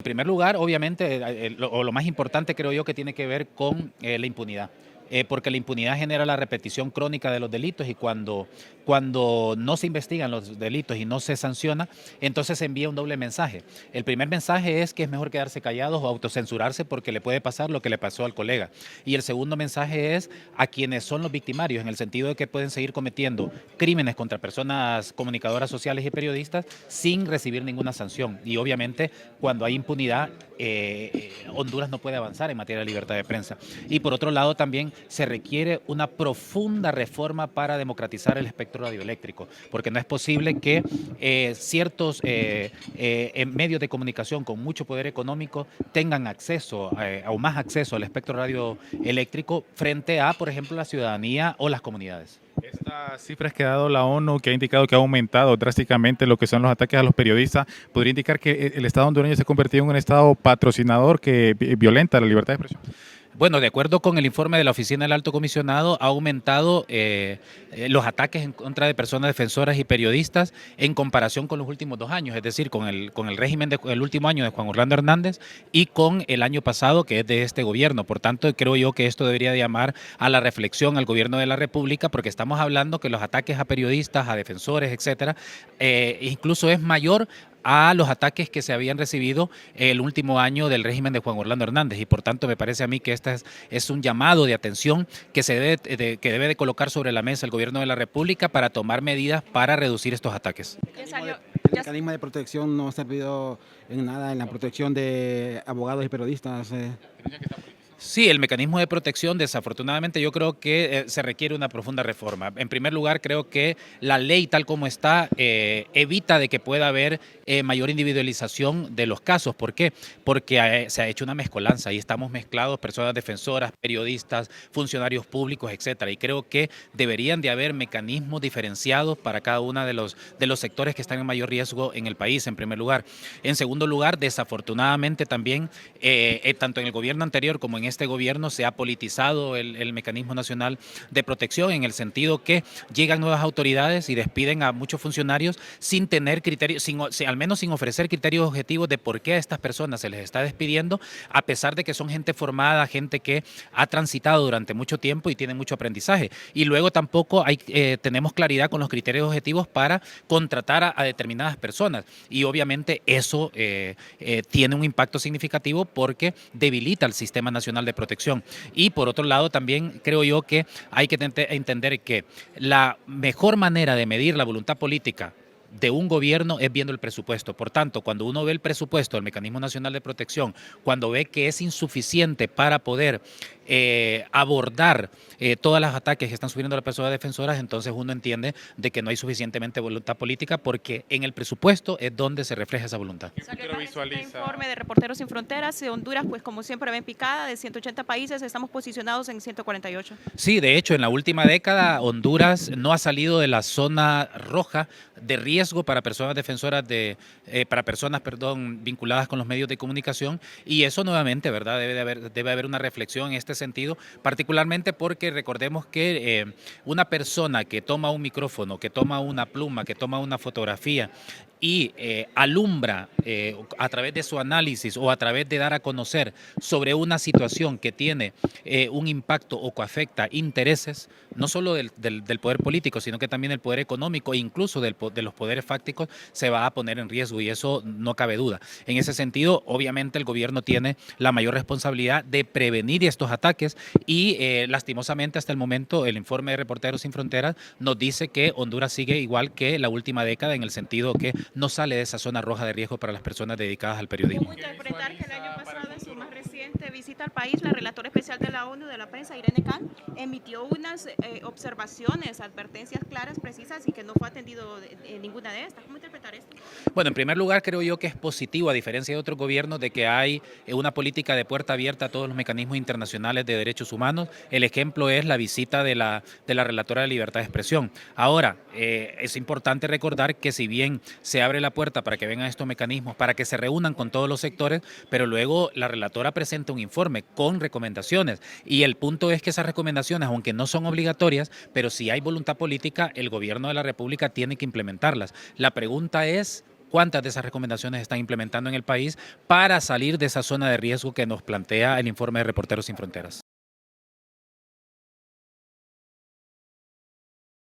En primer lugar, obviamente, lo más importante creo yo que tiene que ver con la impunidad. Porque la impunidad genera la repetición crónica de los delitos y cuando no se investigan los delitos y no se sanciona, entonces se envía un doble mensaje. El primer mensaje es que es mejor quedarse callados o autocensurarse porque le puede pasar lo que le pasó al colega. Y el segundo mensaje es a quienes son los victimarios, en el sentido de que pueden seguir cometiendo crímenes contra personas comunicadoras sociales y periodistas sin recibir ninguna sanción. Y obviamente, cuando hay impunidad, Honduras no puede avanzar en materia de libertad de prensa. Y por otro lado, también se requiere una profunda reforma para democratizar el espectro radioeléctrico, porque no es posible que ciertos medios de comunicación con mucho poder económico tengan acceso o más acceso al espectro radioeléctrico frente a, por ejemplo, la ciudadanía o las comunidades. Estas cifras que ha dado la ONU, que ha indicado que ha aumentado drásticamente lo que son los ataques a los periodistas, podría indicar que el Estado hondureño se ha convertido en un Estado patrocinador que violenta la libertad de expresión. Bueno, de acuerdo con el informe de la Oficina del Alto Comisionado, ha aumentado los ataques en contra de personas defensoras y periodistas en comparación con los últimos 2 años, es decir, con el régimen del último año de Juan Orlando Hernández y con el año pasado, que es de este gobierno. Por tanto, creo yo que esto debería de llamar a la reflexión al gobierno de la República, porque estamos hablando que los ataques a periodistas, a defensores, etcétera, incluso es mayor a los ataques que se habían recibido el último año del régimen de Juan Orlando Hernández, y por tanto me parece a mí que es un llamado de atención que que debe de colocar sobre la mesa el gobierno de la República para tomar medidas para reducir estos ataques. El mecanismo de protección no ha servido en nada en la protección de abogados y periodistas. Sí, el mecanismo de protección, desafortunadamente, yo creo que se requiere una profunda reforma. En primer lugar, creo que la ley tal como está evita de que pueda haber mayor individualización de los casos. ¿Por qué? Porque se ha hecho una mezcolanza y estamos mezclados personas defensoras, periodistas, funcionarios públicos, etcétera. Y creo que deberían de haber mecanismos diferenciados para cada uno de los sectores que están en mayor riesgo en el país, en primer lugar. En segundo lugar, desafortunadamente también, tanto en el gobierno anterior como en este gobierno se ha politizado el Mecanismo Nacional de Protección, en el sentido que llegan nuevas autoridades y despiden a muchos funcionarios sin tener criterios, al menos sin ofrecer criterios objetivos de por qué a estas personas se les está despidiendo, a pesar de que son gente formada, gente que ha transitado durante mucho tiempo y tiene mucho aprendizaje. Y luego tampoco tenemos claridad con los criterios objetivos para contratar a determinadas personas. Y obviamente eso tiene un impacto significativo porque debilita el Sistema Nacional de Protección. Y por otro lado, también creo yo que hay que entender que la mejor manera de medir la voluntad política de un gobierno es viendo el presupuesto. Por tanto, cuando uno ve el presupuesto del Mecanismo Nacional de Protección, cuando ve que es insuficiente para poder abordar todos los ataques que están sufriendo las personas defensoras, entonces uno entiende de que no hay suficientemente voluntad política, porque en el presupuesto es donde se refleja esa voluntad. Salió este informe de Reporteros Sin Fronteras de Honduras, pues como siempre ven picada, de 180 países estamos posicionados en 148. Sí, de hecho, en la última década Honduras no ha salido de la zona roja de riesgo para personas defensoras para personas, perdón, vinculadas con los medios de comunicación, y eso nuevamente, ¿verdad? Debe haber una reflexión en este sentido, particularmente porque recordemos que una persona que toma un micrófono, que toma una pluma, que toma una fotografía y alumbra a través de su análisis o a través de dar a conocer sobre una situación que tiene un impacto o que afecta intereses, no solo del poder político, sino que también del poder económico e incluso de los poderes fácticos, se va a poner en riesgo, y eso no cabe duda. En ese sentido, obviamente el gobierno tiene la mayor responsabilidad de prevenir estos ataques y lastimosamente hasta el momento el informe de Reporteros Sin Fronteras nos dice que Honduras sigue igual que la última década, en el sentido que no sale de esa zona roja de riesgo para las personas dedicadas al periodismo. ¿Cómo interpretar que el año pasado, en su más reciente visita al país, la relatora especial de la ONU de la prensa, Irene Khan, emitió unas observaciones, advertencias claras, precisas, y que no fue atendido ninguna de estas? ¿Cómo interpretar esto? Bueno, en primer lugar, creo yo que es positivo, a diferencia de otros gobiernos, de que hay una política de puerta abierta a todos los mecanismos internacionales de derechos humanos. El ejemplo es la visita de la relatora de libertad de expresión. Ahora, es importante recordar que si bien se abre la puerta para que vengan estos mecanismos, para que se reúnan con todos los sectores, pero luego la relatora presenta un informe con recomendaciones, y el punto es que esas recomendaciones, aunque no son obligatorias, pero si hay voluntad política, el gobierno de la República tiene que implementarlas. La pregunta es cuántas de esas recomendaciones están implementando en el país para salir de esa zona de riesgo que nos plantea el informe de Reporteros Sin Fronteras.